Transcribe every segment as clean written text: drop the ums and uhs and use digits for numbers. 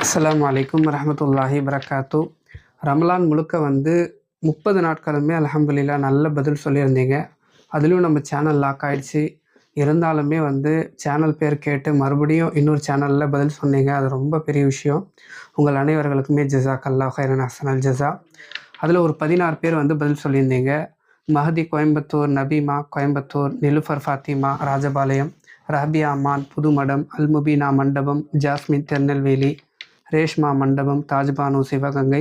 அஸ்ஸலாமு அலைக்கும் வரஹ்மத்துல்லாஹி வரகாத்து. ரமலான் முழுக்க 30 நாட்களுமே அல்ஹம்துலில்லாஹ் நல்ல பதில் சொல்லியிருந்தீங்க. அதிலும் நம்ம சேனல் லாக் ஆயிடுச்சு. இருந்தாலுமே சேனல் பேர் கேட்டு மறுபடியும் இன்னொரு சேனலில் பதில் சொன்னீங்க. அது ரொம்ப பெரிய விஷயம். உங்கள் அனைவர்களுக்குமே ஜஸாக்கல்லாஹ் ஹைரன் அஹ்ஸனல் ஜஸா. அதில் ஒரு 16 பேர் பதில் சொல்லியிருந்தீங்க. மஹதி கோயம்புத்தூர், நபீமா கோயம்புத்தூர், நிலுஃபர் ஃபாத்திமா ராஜபாளையம், ரஹபியா அம்மான் புதுமடம், அல்முபீனா மண்டபம், ஜாஸ்மின் திருநெல்வேலி, ரேஷ்மா மண்டபம், தாஜ்பானு சிவகங்கை,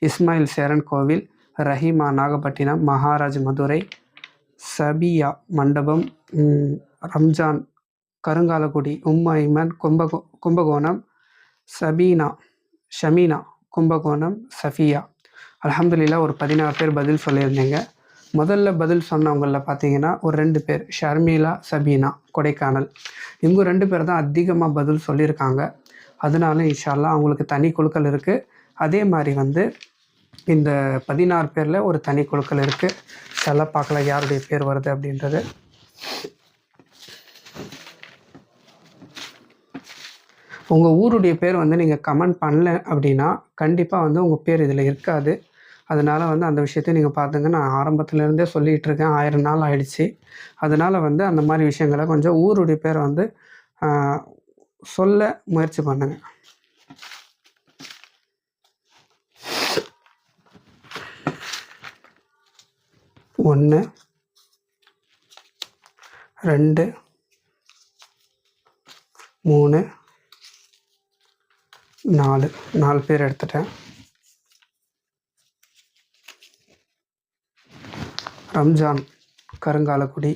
இஸ்மாயில் சேரன் கோவில், ரஹீமா நாகப்பட்டினம், மகாராஜ் மதுரை, சபியா மண்டபம், ரம்ஜான் கருங்காலக்குடி, ஐமன் கும்பகோணம், ஷமீனா கும்பகோணம், சஃபியா. அல்ஹம்துலில்லாஹ் ஒரு 16 பேர் பதில் சொல்லியிருந்தீங்க. முதல்ல பதில் சொன்னவங்களில் பார்த்தீங்கன்னா ஒரு 2 பேர், ஷர்மிளா, சபீனா கொடைக்கானல். இவங்க 2 பேர் தான் அதிகமாக பதில் சொல்லியிருக்காங்க. அதனால இன்ஷா அல்லாஹ் அவங்களுக்கு தனி குழுக்கள் இருக்குது. அதே மாதிரி இந்த 16 பேரில் ஒரு தனி குழுக்கள் இருக்குது. இன்ஷா அல்லாஹ் பார்க்கலாம் யாருடைய பேர் வருது அப்படின்றது. உங்கள் ஊருடைய பேர் நீங்கள் கமெண்ட் பண்ணல அப்படின்னா கண்டிப்பாக உங்கள் பேர் இதில் இருக்காது. அதனால் அந்த விஷயத்தை நீங்கள் பார்த்துங்க. நான் ஆரம்பத்துலேருந்தே சொல்லிகிட்டு இருக்கேன். 1000 நாள் ஆயிடுச்சு. அதனால் அந்த மாதிரி விஷயங்களை கொஞ்சம் ஊருடைய பேரை சொல்ல முயற்சி பண்ணுங்க. ஒன்று, 2, 3, 4 பேர் எடுத்துட்டேன். ரம்ஜான் கருங்காலக்குடி,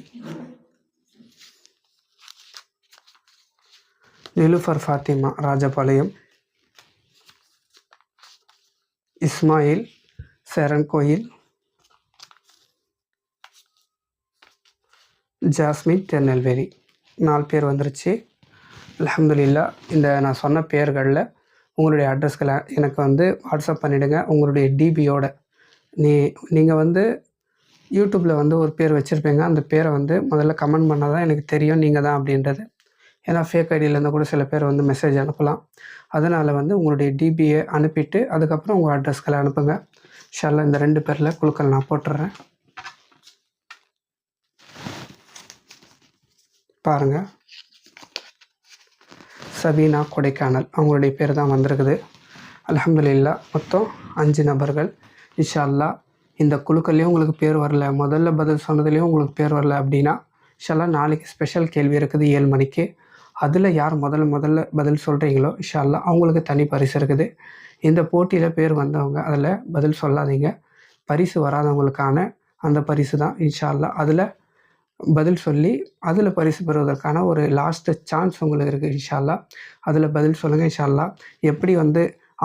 நிலுஃபர் ஃபாத்திமா ராஜபாளையம், இஸ்மாயில் சேரன் கோயில், ஜாஸ்மின் திருநெல்வேலி. 4 பேர் வந்துருச்சு. அல்ஹம்துலில்லாஹ். இந்த நான் சொன்ன பேர்களில் உங்களுடைய அட்ரஸ்களை எனக்கு வாட்ஸ்அப் பண்ணிவிடுங்க. உங்களுடைய டிபியோட நீங்கள் யூடியூப்பில் ஒரு பேர் வச்சுருப்பீங்க. அந்த பேரை முதல்ல கமெண்ட் பண்ணால் தான் எனக்கு தெரியும் நீங்கள் தான் அப்படின்றது. ஏன்னா ஃபேக் ஐடியிலேருந்து கூட சில பேர் மெசேஜ் அனுப்பலாம். அதனால் உங்களுடைய டிபியை அனுப்பிட்டு அதுக்கப்புறம் உங்கள் அட்ரஸ்களை அனுப்புங்க. இன்ஷா அல்லாஹ் இந்த 2 பேரில் குழுக்கள் நான் போட்டுடுறேன். பாருங்கள், சபீனா கொடைக்கானல் அவங்களுடைய பேர் தான் வந்திருக்குது. அல்ஹம்துலில்லாஹ் மொத்தம் 5 நபர்கள். இன்ஷா அல்லாஹ் இந்த குழுக்கள்லேயும் உங்களுக்கு பேர் வரல, முதல்ல பதில் சொன்னதுலேயும் உங்களுக்கு பேர் வரல அப்படின்னா இன்ஷா அல்லாஹ் நாளைக்கு ஸ்பெஷல் கேள்வி இருக்குது 7 மணிக்கு. அதில் யார் முதல்ல பதில் சொல்கிறீங்களோ இன்ஷா அல்லாஹ் அவங்களுக்கு தனி பரிசு இருக்குது. இந்த போட்டியில் பேர் வந்தவங்க அதில் பதில் சொல்லாதீங்க. பரிசு வராதவங்களுக்கான அந்த பரிசு தான் இன்ஷா அல்லாஹ். அதில் பதில் சொல்லி அதில் பரிசு பெறுவதற்கான ஒரு லாஸ்ட்டு சான்ஸ் உங்களுக்கு இருக்குது இன்ஷா அல்லாஹ். அதில் பதில் சொல்லுங்கள் இன்ஷா அல்லாஹ். எப்படி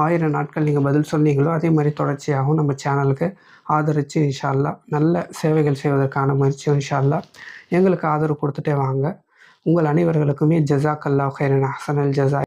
1000 நாட்கள் நீங்கள் பதில் சொன்னீங்களோ அதே மாதிரி தொடர்ச்சியாகவும் நம்ம சேனலுக்கு ஆதரித்து இன்ஷா அல்லாஹ் நல்ல சேவைகள் செய்வதற்கான முயற்சியும் இன்ஷா அல்லாஹ் எங்களுக்கு ஆதரவு கொடுத்துட்டே வாங்க. உங்கள் அனைவர்களுக்குமே ஜஸாக்கல்லாஹ் ஹைரன் அஹ்ஸனல் ஜஸா.